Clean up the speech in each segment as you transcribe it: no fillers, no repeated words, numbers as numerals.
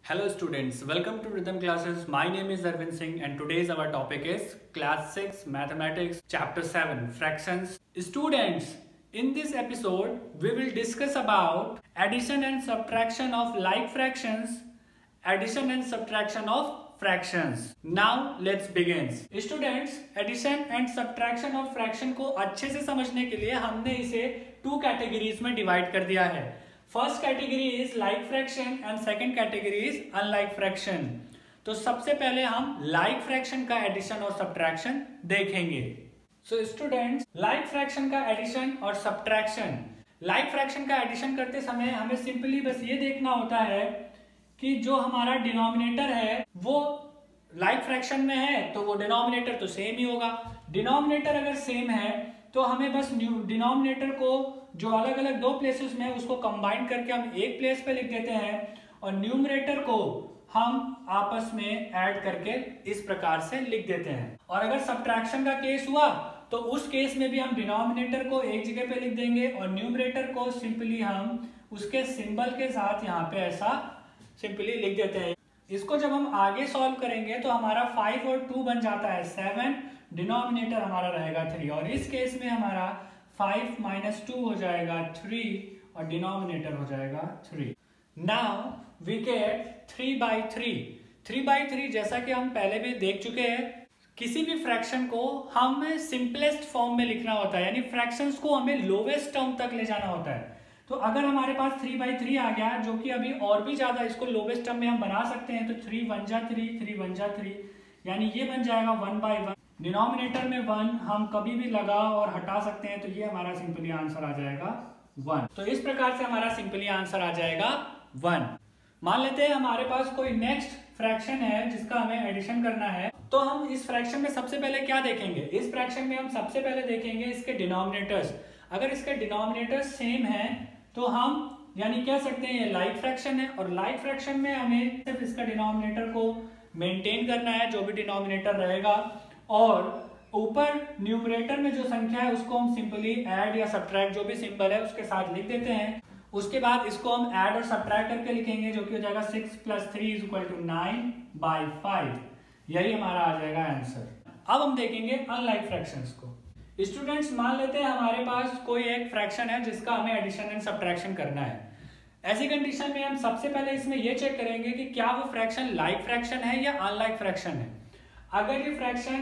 Hello students, welcome to Rhythm Classes. My name is Arvind Singh and today's our topic is Class 6 Mathematics Chapter 7 Fractions. Students, in this episode we will discuss about addition and subtraction of like fractions, addition and subtraction of fractions. Now let's begin. Students, addition and subtraction of fraction को अच्छे से समझने के लिए हमने इसे 2 categories में divide कर दिया है. First category is like fraction and second category is unlike fraction. तो सबसे पहले हम लाइक फ्रैक्शन का एडिशन और सब्ट्रैक्शन देखेंगे. सो स्टूडेंट्स, लाइक फ्रैक्शन का एडिशन और सब्ट्रैक्शन. लाइक फ्रैक्शन का एडिशन करते समय हमें सिंपली बस ये देखना होता है कि जो हमारा डिनोमिनेटर है वो लाइक फ्रैक्शन में है तो वो डिनोमिनेटर तो सेम ही होगा. डिनोमिनेटर अगर सेम है तो हमें बस डिनोमिनेटर को जो अलग अलग 2 प्लेसेस में उसको कंबाइन करके हम एक प्लेस पे लिख देते हैं और न्यूमरेटर को हम आपस में ऐड करके इस प्रकार से लिख देते हैं. और अगर सब्ट्रैक्शन का केस हुआ तो उस केस में भी हम डिनोमिनेटर को एक जगह पे लिख देंगे और न्यूमरेटर को सिंपली हम उसके सिंबल के साथ यहाँ पे ऐसा सिंपली लिख देते हैं. इसको जब हम आगे सॉल्व करेंगे तो हमारा 5 और 2 बन जाता है 7, डिनोमिनेटर हमारा रहेगा 3 और इस केस में हमारा 5 - 2 हो जाएगा 3 और डिनोमिनेटर हो जाएगा 3. Now we get 3/3. 3/3 जैसा कि हम पहले भी देख चुके हैं, किसी भी फ्रैक्शन को हमें सिंपलेस्ट फॉर्म में लिखना होता है, यानी फ्रैक्शंस को हमें लोवेस्ट टर्म तक ले जाना होता है. तो अगर हमारे पास 3/3 आ गया जो कि अभी और भी ज्यादा इसको लोवेस्ट टर्म में हम बना सकते हैं तो 3 × 1 = 3, 3 × 1 = 3, यानी ये बन जाएगा 1/1. डिनोमिनेटर में 1 हम कभी भी लगा और हटा सकते हैं तो ये हमारा सिंपली आंसर आ जाएगा 1. तो इस प्रकार से हमारा सिंपली आंसर आ जाएगा 1. मान लेते हैं हमारे पास कोई नेक्स्ट फ्रैक्शन है जिसका हमें एडिशन करना है. तो हम इस फ्रैक्शन में सबसे पहले क्या देखेंगे? इस फ्रैक्शन में हम सबसे पहले देखेंगे इसके डिनोमिनेटर्स. अगर इसके डिनोमिनेटर्स सेम हैं तो हम यानी कह सकते हैं ये लाइक फ्रैक्शन है और लाइक फ्रैक्शन में हमें सिर्फ इसका डिनोमिनेटर को मेंटेन करना है जो भी डिनोमिनेटर रहेगा और ऊपर न्यूमरेटर में जो संख्या है उसको हम सिंपली ऐड या सब्ट्रैक्ट जो भी सिंबल है उसके साथ लिख देते हैं. उसके बाद इसको हम ऐड और सब्ट्रैक्ट करके लिखेंगे जो कि हो जाएगा 6 + 3 = 9/5. यही हमारा आ जाएगा आंसर. अब हम देखेंगे अनलाइक फ्रैक्शंस को. स्टूडेंट्स, मान लेते हैं हमारे पास कोई एक फ्रैक्शन है जिसका हमें एडिशन एंड सब्ट्रैक्शन करना है. ऐसी कंडीशन में हम सबसे पहले इसमें यह चेक करेंगे कि क्या वो फ्रैक्शन लाइक फ्रैक्शन है या अनलाइक फ्रैक्शन है. अगर ये फ्रैक्शन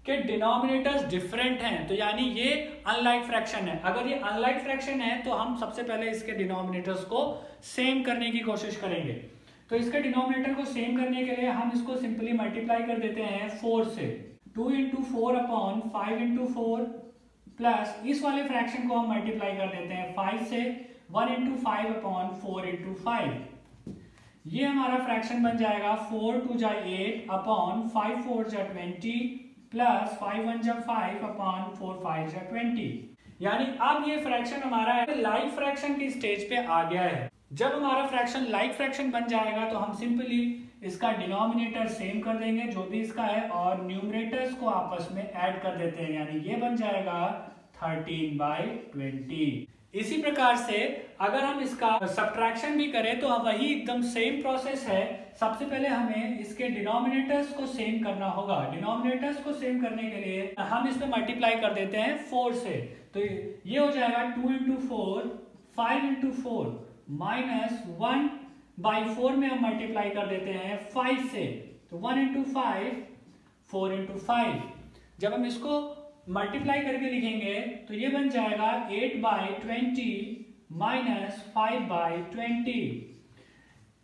के डिनोमिनेटर्स डिफरेंट हैं तो यानी ये अनलाइक फ्रैक्शन है. अगर ये अनलाइक फ्रैक्शन है तो हम सबसे पहले इसके डिनोमिनेटर्स को सेम करने की कोशिश करेंगे. तो इसके डिनोमिनेटर को सेम करने के लिए हम इसको सिंपली मल्टीप्लाई कर देते हैं 4 से. 2 × 4/5 × 4 प्लस इस वाले फ्रैक्शन को हम मल्टीप्लाई कर देते हैं 5 से. 1 × 5/4 × 5. ये हमारा फ्रैक्शन बन जाएगा 4 × 2 = 8/5 4 = 20 प्लस 5 1 = 5/4 5 = 20. यानी अब ये फ्रैक्शन हमारा लाइक फ्रैक्शन की स्टेज पे आ गया है. जब हमारा फ्रैक्शन लाइक फ्रैक्शन बन जाएगा तो हम सिंपली इसका डिनोमिनेटर सेम कर देंगे जो भी इसका है और न्यूमरेटर्स को आपस में ऐड कर देते हैं, यानी ये बन जाएगा 13/20. इसी प्रकार से अगर हम इसका सब्ट्रैक्शन भी करें तो वही एकदम सेम प्रोसेस है. सबसे पहले हमें इसके डिनोमिनेटर्स को सेम करना होगा. डिनोमिनेटर्स को सेम करने के लिए हम इसमें मल्टीप्लाई कर देते हैं 4 से. तो ये हो जाएगा 2 × 4 5 × 4 -1/4 में हम मल्टीप्लाई कर देते हैं 5 से. तो 1 × 5 4 × 5. जब हम इसको मल्टीप्लाई करके लिखेंगे तो ये बन जाएगा 8/20 -5/20.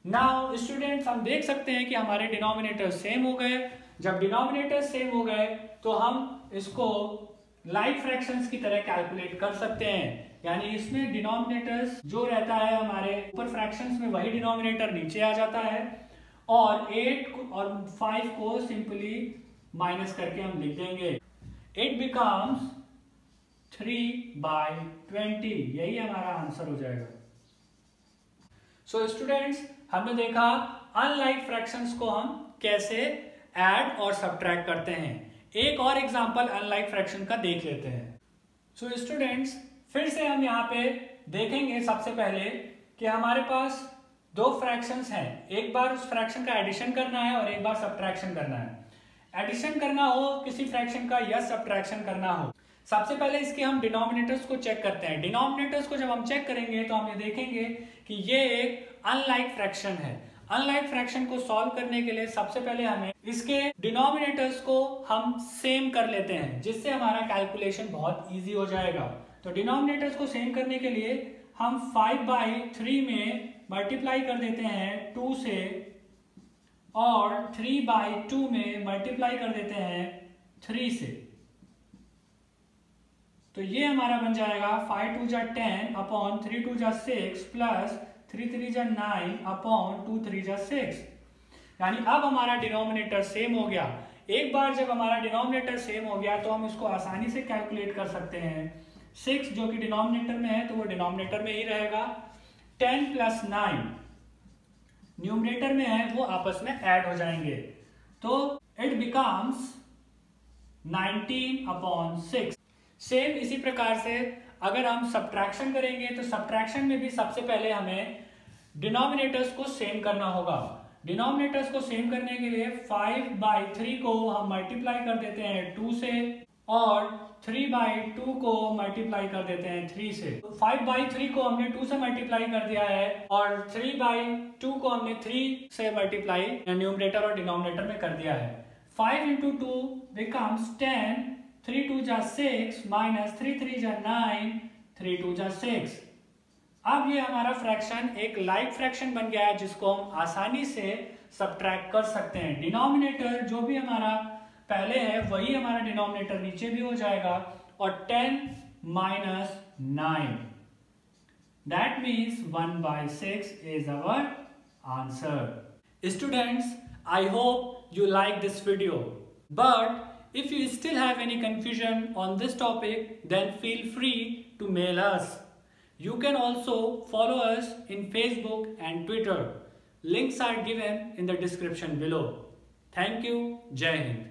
नाउ स्टूडेंट्स, हम देख सकते हैं कि हमारे डिनोमिनेटर सेम हो गए. जब डिनोमिनेटर सेम हो गए तो हम इसको लाइक फ्रैक्शंस की तरह कैलकुलेट कर सकते हैं. यानी इसमें डिनोमिनेटर्स जो रहता है हमारे ऊपर फ्रैक्शंस में वही डिनोमिनेटर नीचे आ जाता है और 8 और 5 को सिंपली माइनस करके हम लिख देंगे. It becomes 3/20. यही हमारा आंसर हो जाएगा. सो स्टूडेंट्स, हमने देखा अनलाइक फ्रैक्शंस को हम कैसे ऐड और सब्ट्रैक्ट करते हैं. एक और एग्जांपल अनलाइक फ्रैक्शन का देख लेते हैं. सो स्टूडेंट्स, फिर से हम यहाँ पे देखेंगे सबसे पहले कि हमारे पास दो फ्रैक्शंस हैं, एक बार उस फ्रैक्शन का एडिशन करना है और एक बार सब्ट्रैक्शन करना है। एडिशन करना हो किसी फ्रैक्शन का या सब्ट्रैक्शन करना हो, सबसे पहले इसके हम डिनोमिनेटर्स को चेक करते हैं। डिनोमिनेटर्स को जब हम चेक करेंगे तो हम ये देखेंगे कि ये एक अनलाइक फ्रैक्शन है। अनलाइक फ्रैक्शन को सॉल्व करने के लिए सबसे पहले हमें इसके डिनोमिनेटर्स को हम सेम कर लेते हैं, जिससे हमारा कैलकुलेशन बहुत इजी हो जाएगा। तो डिनोमिनेटर्स को सेम करने के लिए हम 5/3 में मल्टीप्लाई कर देते हैं 2 से, और 3/2 में मल्टीप्लाई कर देते हैं 3 से। तो ये हमारा बन जाएगा 5 2 जा 10 अपॉन 3 2 जा 6 प्लस 3 3 जा 9 अपॉन 2 3 जा 6। यानी अब हमारा डिनोमिनेटर सेम हो गया। एक बार जब हमारा डिनोमिनेटर सेम हो गया तो हम इसको आसानी से कैलकुलेट कर सकते हैं। 6 जो कि डिनोमिनेटर में है तो वो डिनोमिनेटर में ही रहेगा। 10 प्लस 9 न्यूमरेटर में है, वो आपस में ऐड हो जाएंगे। तो इट बिकम्स 19/6। सेम इसी प्रकार से अगर हम सब्ट्रैक्शन करेंगे तो सब्ट्रैक्शन में भी सबसे पहले हमें डिनोमिनेटर्स को सेम करना होगा। डिनोमिनेटर्स को सेम करने के लिए 5/3 को हम मल्टीप्लाई कर देते हैं 2 से, और 3/2 को मल्टीप्लाई कर देते हैं 3 से। 5/3 को हमने 2 से मल्टीप्लाई कर दिया है और 3/2 को हमने 3 से मल्टीप्लाई न्यूमरेटर और डिनोमिनेटर में कर दिया है। 5 into 2 becomes 10, 3 2 जा 6 माइनस 3 3 जा 9, 3 2 जा 6। अब ये हमारा फ्रैक्शन एक लाइक फ्रैक्शन बन गया है, जिसको हम आसानी से सब्ट्रैक्ट कर सकते हैं। डिनोमिनेटर जो भी हमारा पहले है वही हमारा डिनोमिनेटर नीचे भी हो जाएगा, और 10 minus 9, that means 1/6 is our answer. Students, I hope you like this video, but if you still have any confusion on this topic, then feel free to mail us. You can also follow us in Facebook and Twitter. Links are given in the description below. Thank you. Jai Hind.